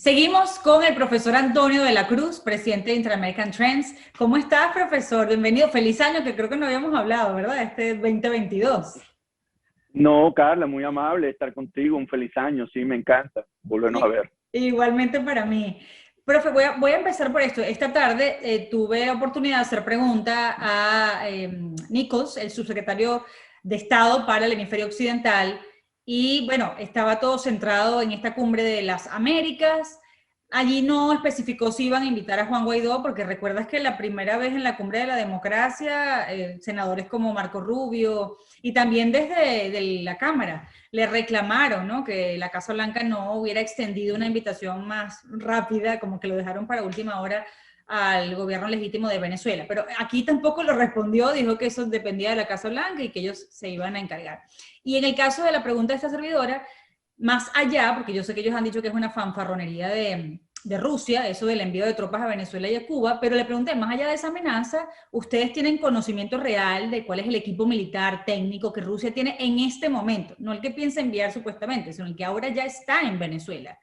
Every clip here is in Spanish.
Seguimos con el profesor Antonio de la Cruz, presidente de Interamerican Trends. ¿Cómo estás, profesor? Bienvenido. Feliz año, que creo que no habíamos hablado, ¿verdad? Este 2022. No, Carla, muy amable estar contigo. Un feliz año, sí, me encanta volvernos a Y, ver. igualmente para mí. Profe, voy a empezar por esto. Esta tarde tuve oportunidad de hacer pregunta a Nichols, el subsecretario de Estado para el Hemisferio Occidental, y bueno, estaba todo centrado en esta cumbre de las Américas. Allí no especificó si iban a invitar a Juan Guaidó, porque recuerdas que la primera vez en la cumbre de la democracia, senadores como Marco Rubio y también desde de la Cámara le reclamaron, ¿no? Que la Casa Blanca no hubiera extendido una invitación más rápida, como que lo dejaron para última hora al gobierno legítimo de Venezuela. Pero aquí tampoco lo respondió, dijo que eso dependía de la Casa Blanca y que ellos se iban a encargar. Y en el caso de la pregunta de esta servidora, más allá, porque yo sé que ellos han dicho que es una fanfarronería de Rusia, eso del envío de tropas a Venezuela y a Cuba, pero le pregunté, más allá de esa amenaza, ¿ustedes tienen conocimiento real de cuál es el equipo militar, técnico que Rusia tiene en este momento? No el que piensa enviar supuestamente, sino el que ahora ya está en Venezuela.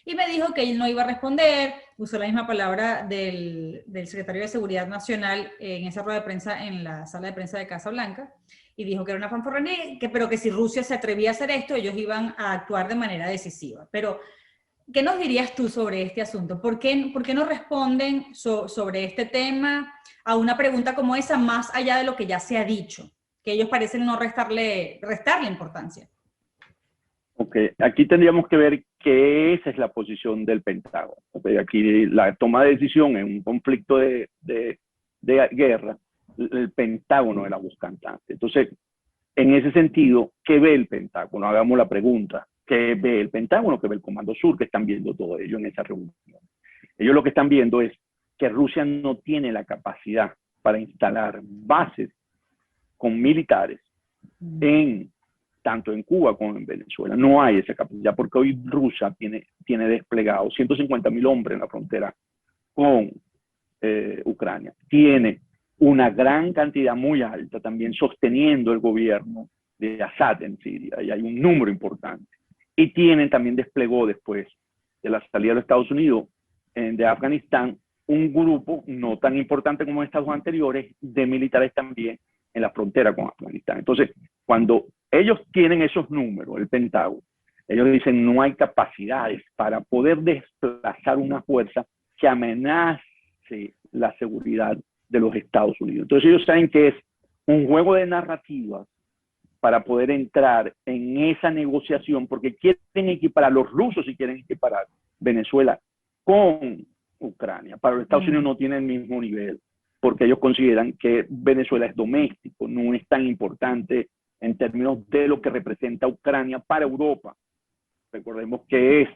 Y me dijo que él no iba a responder, usó la misma palabra del secretario de Seguridad Nacional en esa rueda de prensa en la sala de prensa de Casa Blanca, y dijo que era una fanfarronería, pero que si Rusia se atrevía a hacer esto, ellos iban a actuar de manera decisiva. Pero, ¿qué nos dirías tú sobre este asunto? ¿Por qué no responden sobre este tema a una pregunta como esa, más allá de lo que ya se ha dicho? Que ellos parecen no restarle importancia. Ok, aquí tendríamos que ver que esa es la posición del Pentágono. Okay, aquí la toma de decisión en un conflicto de guerra, el Pentágono es la voz cantante. Entonces, en ese sentido, ¿qué ve el Pentágono? Hagamos la pregunta. ¿Qué ve el Pentágono? ¿Qué ve el Comando Sur? Que están viendo todo ello en esa reunión. Ellos lo que están viendo es que Rusia no tiene la capacidad para instalar bases con militares en tanto en Cuba como en Venezuela. No hay esa capacidad porque hoy Rusia tiene desplegado 150.000 hombres en la frontera con Ucrania. Tiene una gran cantidad muy alta también sosteniendo el gobierno de Assad en Siria, y hay un número importante. Y tienen también desplegó después de la salida de los Estados Unidos de Afganistán un grupo no tan importante como en estados anteriores de militares también en la frontera con Afganistán. Entonces, cuando ellos tienen esos números, el Pentágono, ellos dicen no hay capacidades para poder desplazar una fuerza que amenace la seguridad de los Estados Unidos. Entonces ellos saben que es un juego de narrativas para poder entrar en esa negociación, porque quieren equiparar, los rusos si quieren equiparar Venezuela con Ucrania. Para los Estados Unidos no tiene el mismo nivel, porque ellos consideran que Venezuela es doméstico, no es tan importante en términos de lo que representa Ucrania para Europa. Recordemos que es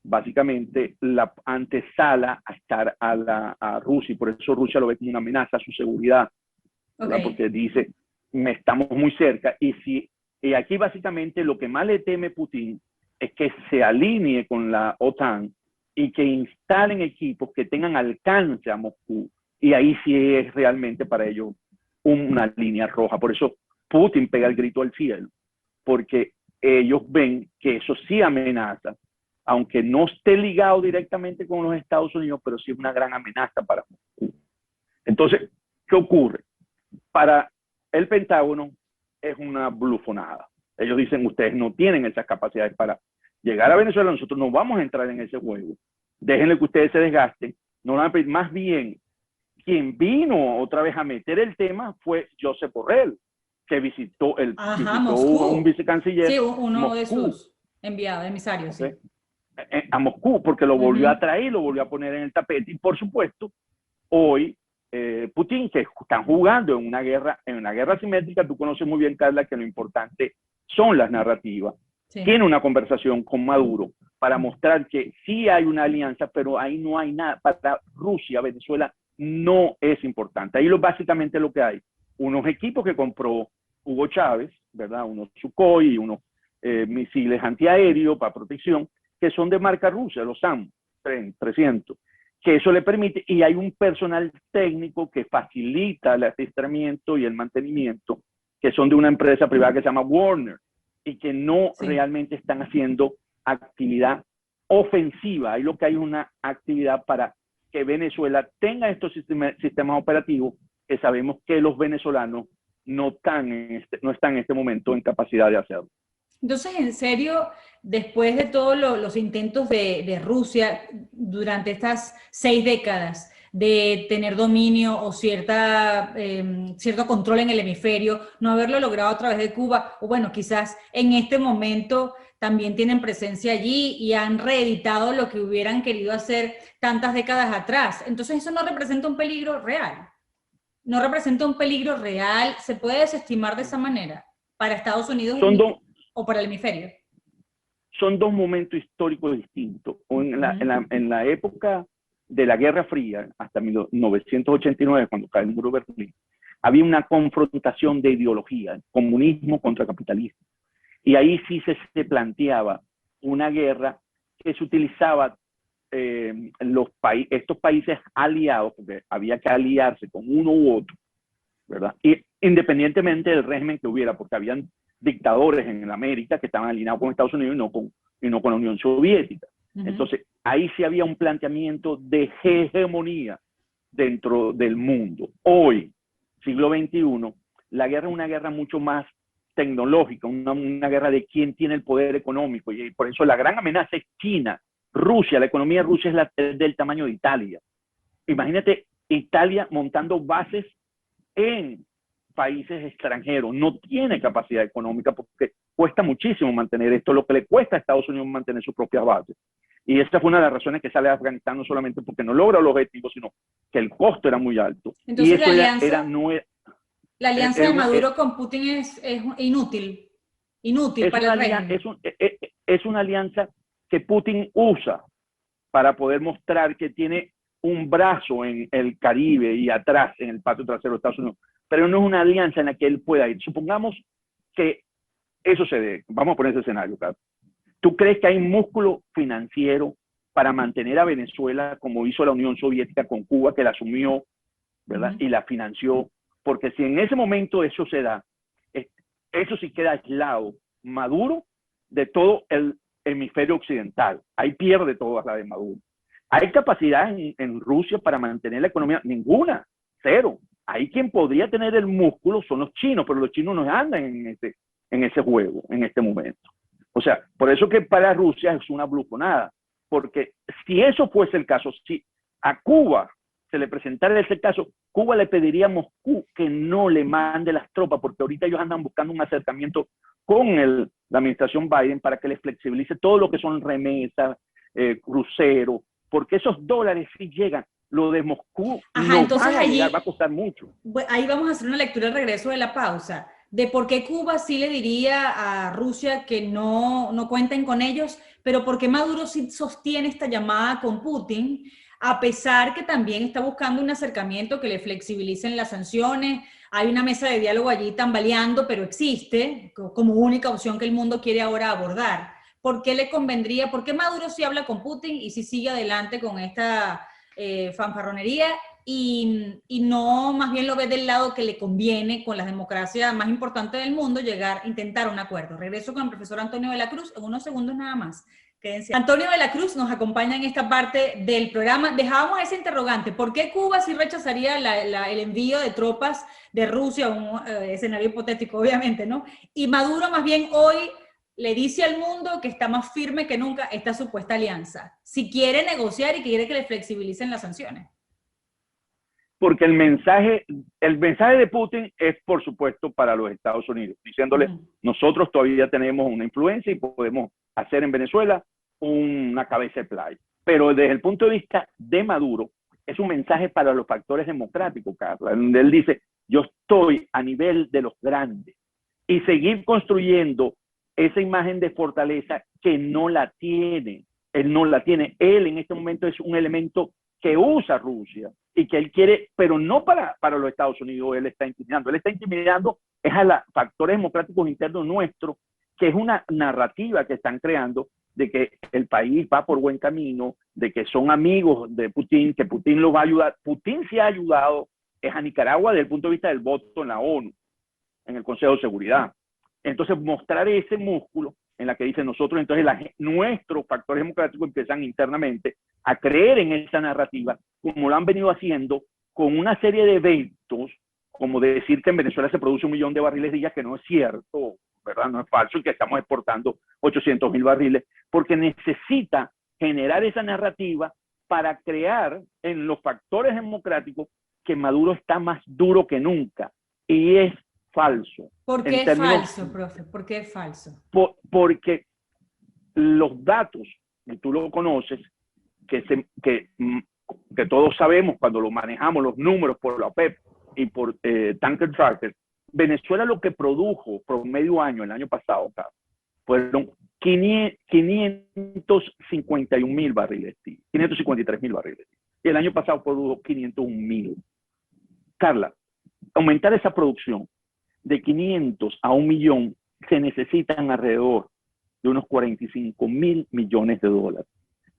básicamente la antesala a estar a Rusia, y por eso Rusia lo ve como una amenaza a su seguridad, ¿verdad? Okay. Porque dice, estamos muy cerca, y aquí básicamente lo que más le teme Putin es que se alinee con la OTAN y que instalen equipos que tengan alcance a Moscú, y ahí sí es realmente para ellos una línea roja. Por eso Putin pega el grito al cielo, porque ellos ven que eso sí amenaza, aunque no esté ligado directamente con los Estados Unidos, pero sí es una gran amenaza para Moscú. Entonces, ¿qué ocurre? Para el Pentágono es una blufonada. Ellos dicen, ustedes no tienen esas capacidades para llegar a Venezuela, nosotros no vamos a entrar en ese juego. Déjenle que ustedes se desgasten. No, más bien, quien vino otra vez a meter el tema fue Josep Borrell, que visitó un vicecanciller. Sí, uno Moscú, de sus enviados, emisarios, ¿okay? Sí. A Moscú, porque lo volvió a traer, lo volvió a poner en el tapete. Y por supuesto, hoy Putin, que están jugando en una guerra asimétrica, tú conoces muy bien, Carla, que lo importante son las narrativas. Sí. Tiene una conversación con Maduro para mostrar que sí hay una alianza, pero ahí no hay nada. Para Rusia, Venezuela no es importante. Ahí básicamente lo que hay, unos equipos que compró Hugo Chávez, ¿verdad? Unos Sukhoi y unos misiles antiaéreos para protección, que son de marca rusa, los SAM 300, que eso le permite, y hay un personal técnico que facilita el adiestramiento y el mantenimiento, que son de una empresa privada que se llama Warner, y que no realmente están haciendo actividad ofensiva, ahí lo que hay es una actividad para que Venezuela tenga estos sistemas operativos que sabemos que los venezolanos no están en este momento en capacidad de hacerlo. Entonces, en serio, después de todos los intentos de Rusia durante estas 6 décadas de tener dominio o cierto control en el hemisferio, no haberlo logrado a través de Cuba, o bueno, quizás en este momento también tienen presencia allí y han reeditado lo que hubieran querido hacer tantas décadas atrás. Entonces, eso no representa un peligro real. No representa un peligro real, se puede desestimar de esa manera para Estados Unidos o para el hemisferio. Son dos momentos históricos distintos. En la época de la Guerra Fría, hasta 1989, cuando cae el muro de Berlín, había una confrontación de ideología, comunismo contra capitalismo. Y ahí sí se planteaba una guerra que se utilizaba estos países aliados, porque había que aliarse con uno u otro, ¿verdad? Y independientemente del régimen que hubiera, porque habían dictadores en América que estaban alineados con Estados Unidos y no con la Unión Soviética. Entonces, ahí sí había un planteamiento de hegemonía dentro del mundo. Hoy, siglo XXI, la guerra es una guerra mucho más tecnológica, una guerra de quién tiene el poder económico, y por eso la gran amenaza es China. Rusia, la economía de Rusia es del tamaño de Italia. Imagínate Italia montando bases en países extranjeros, no tiene capacidad económica porque cuesta muchísimo mantener esto, lo que le cuesta a Estados Unidos mantener sus propias bases. Y esta fue una de las razones que sale de Afganistán, no solamente porque no logra los objetivos, sino que el costo era muy alto. Entonces, y eso la alianza de Maduro con Putin es inútil para el régimen. Es una alianza que Putin usa para poder mostrar que tiene un brazo en el Caribe y atrás, en el patio trasero de Estados Unidos, pero no es una alianza en la que él pueda ir. Supongamos que eso se dé. Vamos a poner ese escenario, Carlos. ¿Tú crees que hay músculo financiero para mantener a Venezuela como hizo la Unión Soviética con Cuba, que la asumió, ¿verdad? Y la financió? Porque si en ese momento eso se da, eso sí queda aislado Maduro de todo el hemisferio occidental. Ahí pierde toda la de Maduro. ¿Hay capacidad en Rusia para mantener la economía? Ninguna, cero. Ahí quien podría tener el músculo son los chinos, pero los chinos no andan en ese juego, en este momento. O sea, por eso que para Rusia es una blufonada, porque si eso fuese el caso, si a Cuba se le presentara ese caso, Cuba le pediría a Moscú que no le mande las tropas, porque ahorita ellos andan buscando un acercamiento con la administración Biden para que les flexibilice todo lo que son remesas, cruceros, porque esos dólares sí llegan. Lo de Moscú va a costar mucho. Ahí vamos a hacer una lectura al regreso de la pausa, de por qué Cuba sí le diría a Rusia que no cuenten con ellos, pero por qué Maduro sí sostiene esta llamada con Putin, a pesar que también está buscando un acercamiento que le flexibilicen las sanciones. Hay una mesa de diálogo allí tambaleando, pero existe como única opción que el mundo quiere ahora abordar. ¿Por qué le convendría? ¿Por qué Maduro sí habla con Putin y sí sigue adelante con esta fanfarronería y no más bien lo ve del lado que le conviene con las democracias más importantes del mundo intentar un acuerdo? Regreso con el profesor Antonio de la Cruz en unos segundos nada más. Quédense. Antonio de la Cruz nos acompaña en esta parte del programa. Dejábamos ese interrogante, ¿por qué Cuba sí rechazaría el envío de tropas de Rusia, un escenario hipotético obviamente, ¿no? Y Maduro más bien hoy le dice al mundo que está más firme que nunca esta supuesta alianza, si quiere negociar y quiere que le flexibilicen las sanciones? Porque el mensaje de Putin es, por supuesto, para los Estados Unidos, diciéndole, nosotros todavía tenemos una influencia y podemos hacer en Venezuela una cabeza de playa. Pero desde el punto de vista de Maduro, es un mensaje para los factores democráticos, Carla, donde él dice, yo estoy a nivel de los grandes, y seguir construyendo esa imagen de fortaleza que no la tiene. Él no la tiene. Él en este momento es un elemento que usa Rusia y que él quiere, pero no para los Estados Unidos. Él está intimidando es a los factores democráticos internos nuestros, que es una narrativa que están creando de que el país va por buen camino, de que son amigos de Putin, que Putin los va a ayudar. Putin sí ha ayudado es a Nicaragua desde el punto de vista del voto en la ONU, en el Consejo de Seguridad. Entonces, mostrar ese músculo en la que dice nosotros, entonces nuestros factores democráticos empiezan internamente a creer en esa narrativa, como lo han venido haciendo con una serie de eventos, como de decir que en Venezuela se produce 1 millón de barriles día, que no es cierto, ¿verdad? No es falso, y que estamos exportando 800.000 barriles, porque necesita generar esa narrativa para crear en los factores democráticos que Maduro está más duro que nunca, y es falso. ¿Por qué es falso, profe? ¿Por qué es falso? Porque los datos, y tú lo conoces, que todos sabemos cuando lo manejamos, los números por la OPEP y por Tanker Tracker, Venezuela lo que produjo promedio año, el año pasado, fueron 551.000 barriles, 553.000 barriles. Y el año pasado produjo 501.000. Carla, aumentar esa producción de 500 a 1 millón, se necesitan alrededor de unos 45.000 millones de dólares.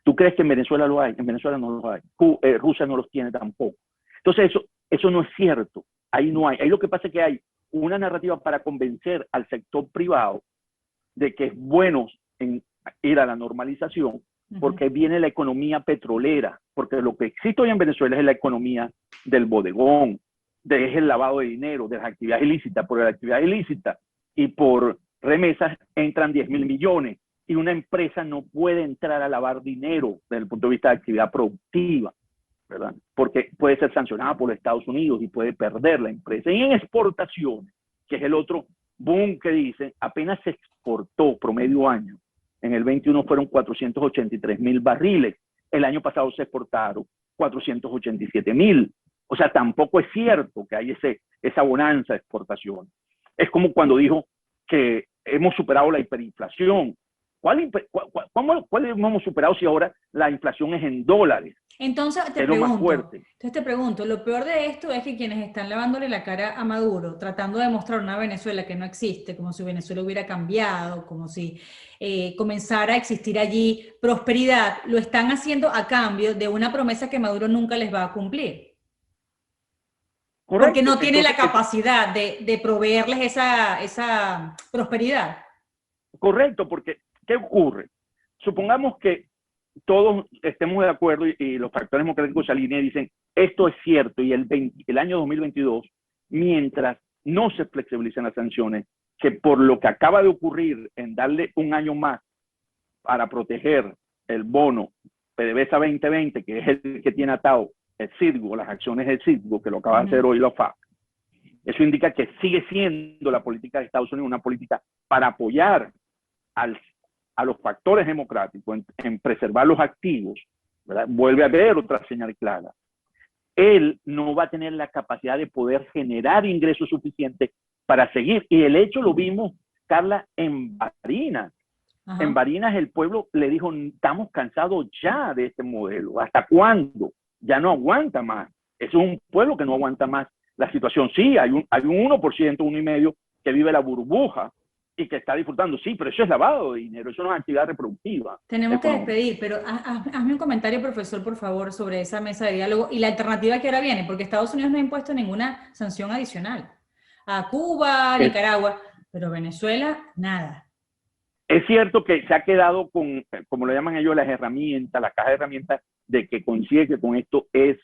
¿Tú crees que en Venezuela lo hay? En Venezuela no lo hay. Rusia no los tiene tampoco. Entonces eso no es cierto. Ahí no hay. Ahí lo que pasa es que hay una narrativa para convencer al sector privado de que es bueno ir a la normalización, porque viene la economía petrolera, porque lo que existe hoy en Venezuela es la economía del bodegón, es el lavado de dinero, de las actividades ilícitas. Por la actividad ilícita y por remesas entran 10.000 millones, y una empresa no puede entrar a lavar dinero desde el punto de vista de actividad productiva, ¿verdad? Porque puede ser sancionada por los Estados Unidos y puede perder la empresa. Y en exportaciones, que es el otro boom que dicen, apenas se exportó promedio año. En el 21 fueron 483.000 barriles. El año pasado se exportaron 487.000. O sea, tampoco es cierto que hay esa bonanza de exportación. Es como cuando dijo que hemos superado la hiperinflación. ¿Cuál hemos superado si ahora la inflación es en dólares? Entonces te pregunto, lo peor de esto es que quienes están lavándole la cara a Maduro, tratando de mostrar una Venezuela que no existe, como si Venezuela hubiera cambiado, como si comenzara a existir allí prosperidad, lo están haciendo a cambio de una promesa que Maduro nunca les va a cumplir. Correcto. Porque no tiene la capacidad de proveerles esa prosperidad. Correcto, porque ¿qué ocurre? Supongamos que todos estemos de acuerdo y los factores democráticos se alinean y dicen, esto es cierto, y el año 2022, mientras no se flexibilicen las sanciones, que por lo que acaba de ocurrir en darle un año más para proteger el bono PDVSA 2020, que es el que tiene atado el CIRGO, las acciones del CIRGO, que lo acaba de hacer hoy la FAC, eso indica que sigue siendo la política de Estados Unidos una política para apoyar a los factores democráticos en preservar los activos, ¿verdad? Vuelve a haber otra señal clara. Él no va a tener la capacidad de poder generar ingresos suficientes para seguir. Y el hecho lo vimos, Carla, en Barinas. Ajá. En Barinas el pueblo le dijo, estamos cansados ya de este modelo. ¿Hasta cuándo? Ya no aguanta más. Es un pueblo que no aguanta más la situación. Sí, hay un 1%, 1,5% que vive la burbuja y que está disfrutando. Sí, pero eso es lavado de dinero, eso no es actividad reproductiva. Tenemos que despedir, pero hazme un comentario, profesor, por favor, sobre esa mesa de diálogo y la alternativa que ahora viene, porque Estados Unidos no ha impuesto ninguna sanción adicional. A Cuba, a Nicaragua, pero Venezuela, nada. Es cierto que se ha quedado con, como lo llaman ellos, las herramientas, la caja de herramientas, de que consigue que con esto es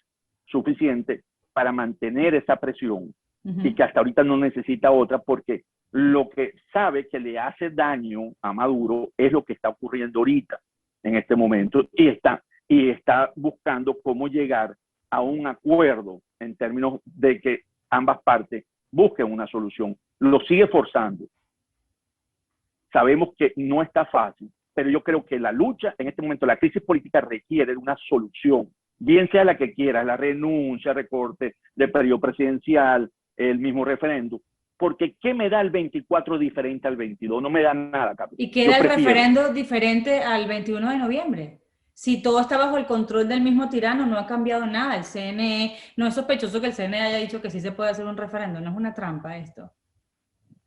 suficiente para mantener esa presión y que hasta ahorita no necesita otra, porque lo que sabe que le hace daño a Maduro es lo que está ocurriendo ahorita, en este momento, y está buscando cómo llegar a un acuerdo en términos de que ambas partes busquen una solución. Lo sigue forzando. Sabemos que no está fácil, pero yo creo que la lucha, en este momento, la crisis política requiere de una solución, bien sea la que quiera, la renuncia, recorte del periodo presidencial, el mismo referéndum, porque ¿qué me da el 24 diferente al 22? No me da nada, Carlos. ¿Y qué da el referendo diferente al 21 de noviembre? Si todo está bajo el control del mismo tirano, no ha cambiado nada. El CNE, no es sospechoso que el CNE haya dicho que sí se puede hacer un referendo, no es una trampa esto.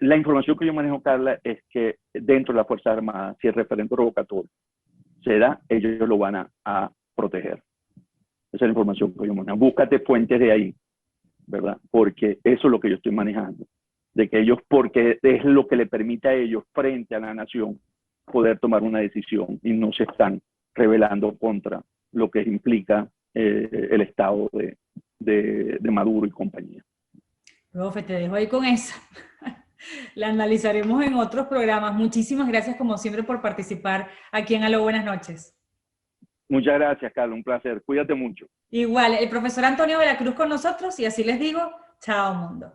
La información que yo manejo, Carla, es que dentro de las Fuerzas Armadas, si el referendo revocatorio se da, ellos lo van a proteger. Esa es la información que yo manejo. Búscate fuentes de ahí, ¿verdad? Porque eso es lo que yo estoy manejando. De que ellos, porque es lo que le permite a ellos, frente a la nación, poder tomar una decisión y no se están rebelando contra lo que implica el estado de Maduro y compañía. Profe, te dejo ahí con esa. La analizaremos en otros programas. Muchísimas gracias, como siempre, por participar aquí en Aló, buenas noches. Muchas gracias, Carlos, un placer. Cuídate mucho. Igual, el profesor Antonio de la Cruz con nosotros, y así les digo, chao mundo.